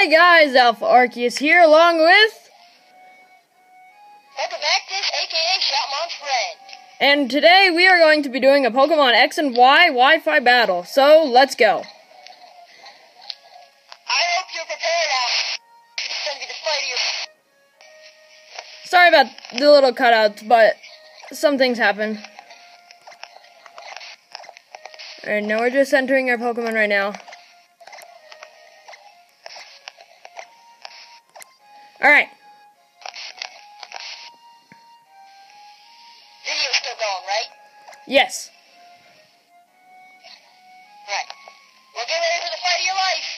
Hey guys, Alpha Arceus here, along with... Welcome back, this aka Shotmon's friend. And today we are going to be doing a Pokemon X and Y Wi-Fi battle, so let's go. I hope you're prepared, Alpha. It's going to be the fight of your... Sorry about the little cutouts, but some things happen. Alright, now we're just entering our Pokemon right now. Alright. Video's still going, right? Yes. Right. Well, get ready for the fight of your life.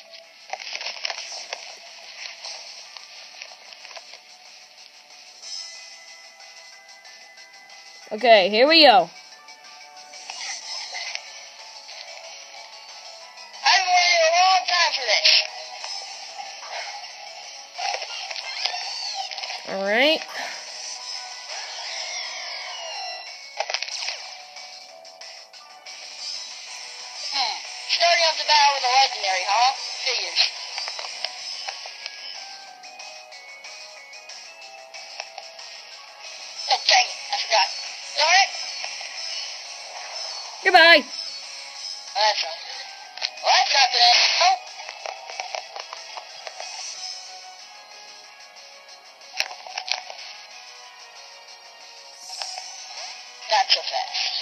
Okay, here we go. I've been waiting a long time for this. Alright. Starting off the battle with a legendary, huh? Figures. Oh, dang it. I forgot. Darn it. Goodbye. Oh, that's right. Well, that's not gonna... Oh. Not so fast.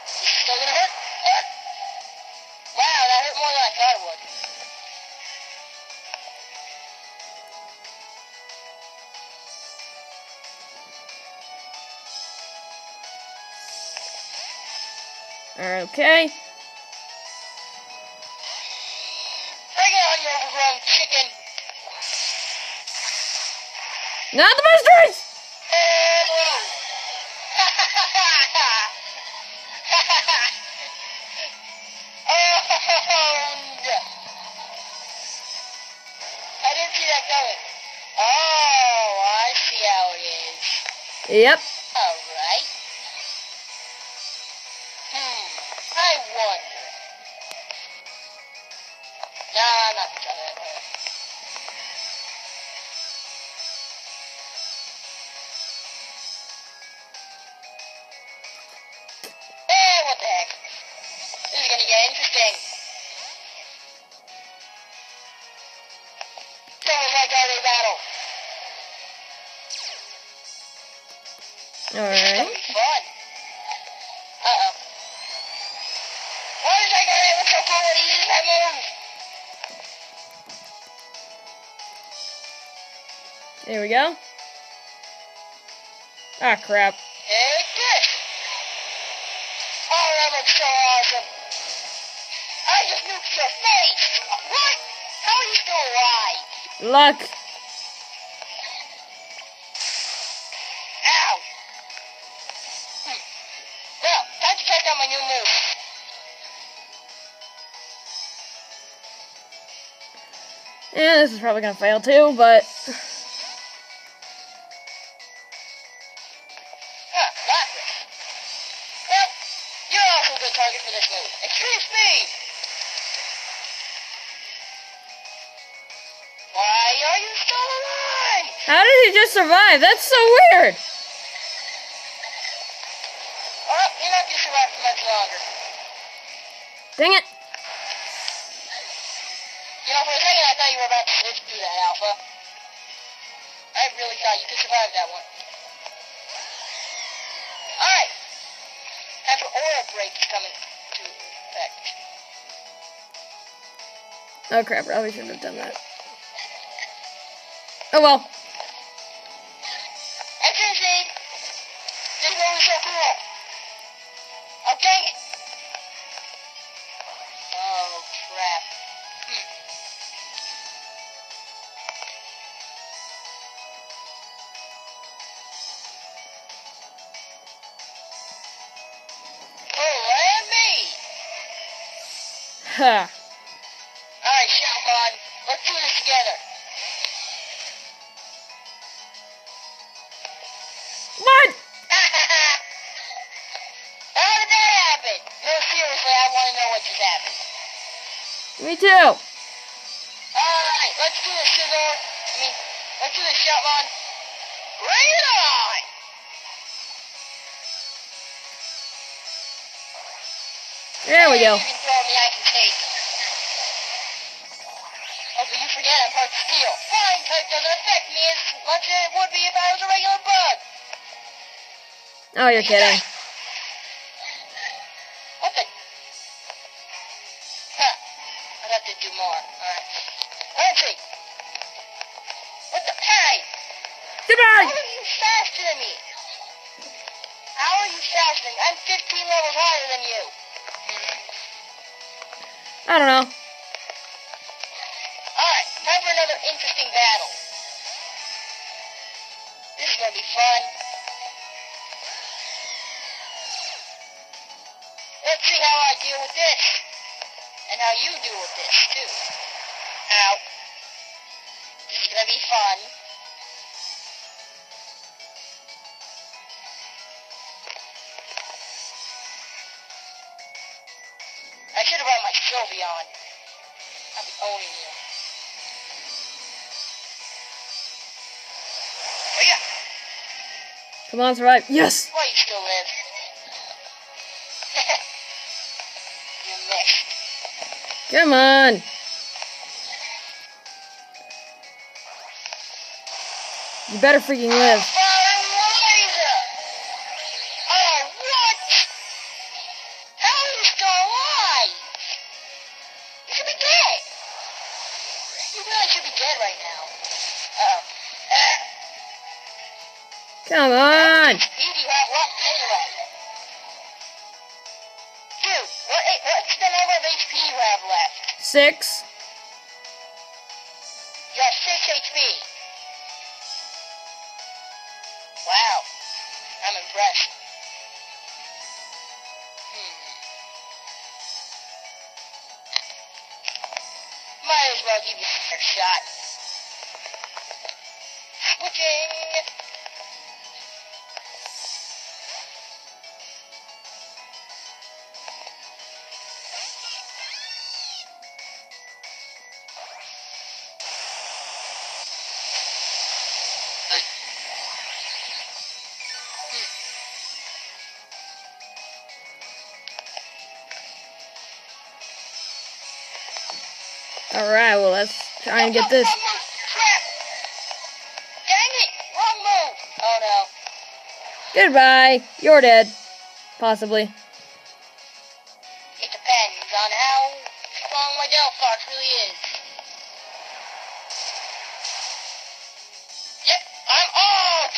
This is still gonna hurt. Wow, that hurt more than I thought it would. Okay. Bring it on, you overgrown chicken. Not the best race! I didn't see that coming. Oh, I see how it is. Yep. Alright. I wonder. Nah, not the other. What the heck? This is gonna get interesting. Sounds like our battle. This is Alright. gonna be fun. Uh-oh. Why is that guy look so cool when he uses that move? There we go. Ah, crap. Take this. Oh, that looks so awesome. I just nuked your face. What? How are you still alive? Luck. Ow. Well, time to check out my new move. Yeah, this is probably gonna fail too, but... Lapras. Well, you're also a good target for this move. Extreme speed. Why are you still alive? How did he just survive? That's so weird! Well, you're not gonna survive for much longer. Dang it! You know, for a second I thought you were about to live through that, Alpha. I really thought you could survive that one. Alright. Time for Aura Break to come into effect. Oh crap, probably shouldn't have done that. Oh well. Entrance Seed! This move is so cool! Oh, dang it! Oh, crap. Oh, me! Ha. Alright, Shotmon, let's do this together. What? want to know what just happened. Me too. Alright, let's do the scissor. Let's do the shotgun. Bring it on! There we go. You can throw me, I can take. Oh, but you forget I'm part steel. Flying type doesn't affect me as much as it would be if I was a regular bug. Oh, you're kidding. What the? Huh. I'd have to do more. Alright. Nancy! What the? Hey! Goodbye! How are you faster than me? How are you faster than me? I'm 15 levels higher than you. I don't know. Alright, time for another interesting battle. This is gonna be fun. Let's see how I deal with this. And how you deal with this, too. Ow. This is gonna be fun. I should have brought my Sylveon. I'll be owning you. Oh yeah. Come on, survive. Yes! Why you still live? You missed. Come on. You better freaking live. Eliza! Oh, what? How are you still alive? You should be dead. You really should be dead right now. Come on. Speed you have left anyway. Dude, what's the number of HP you have left? 6. You have 6 HP. Wow. I'm impressed. Might as well give you a shot. Switching. Alright, well, let's try and get this. Crap! Dang it! Wrong move! Oh no. Goodbye. You're dead. Possibly. It depends on how strong my Delphox really is. Yep, I'm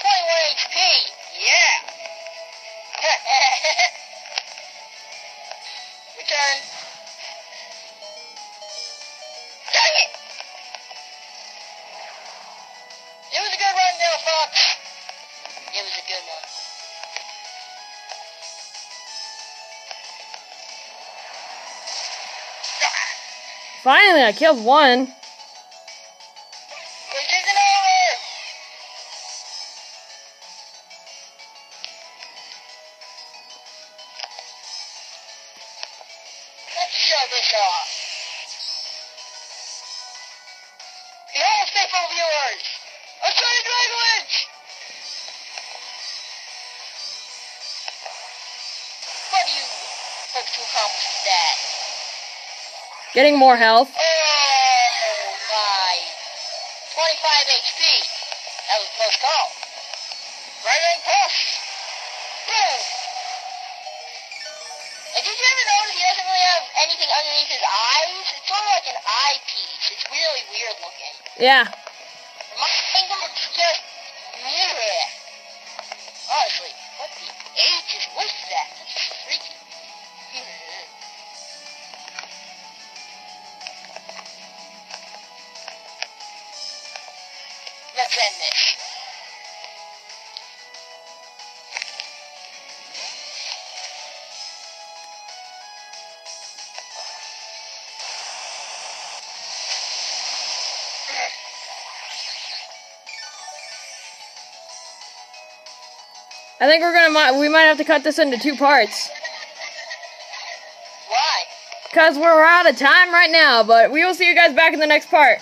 21 HP! Yeah! Return. Dang it! It was a good run, Delphox. It was a good one. Finally, I killed one. This isn't over! Let's show this off. Behold, faithful viewers! A Shiny Dragonlance! What do you hope to accomplish with that? Getting more health. Oh my. 25 HP. That was a close call. Right ring push. Boom. And did you ever notice he doesn't really have anything underneath his eyes? It's sort of like an eyepiece. It's really weird looking. Yeah. My finger is just bleh. Honestly, what the H is with that? That's just freaky. Let's end this. I think we might have to cut this into 2 parts. Why? because we're out of time right now. But we will see you guys back in the next part.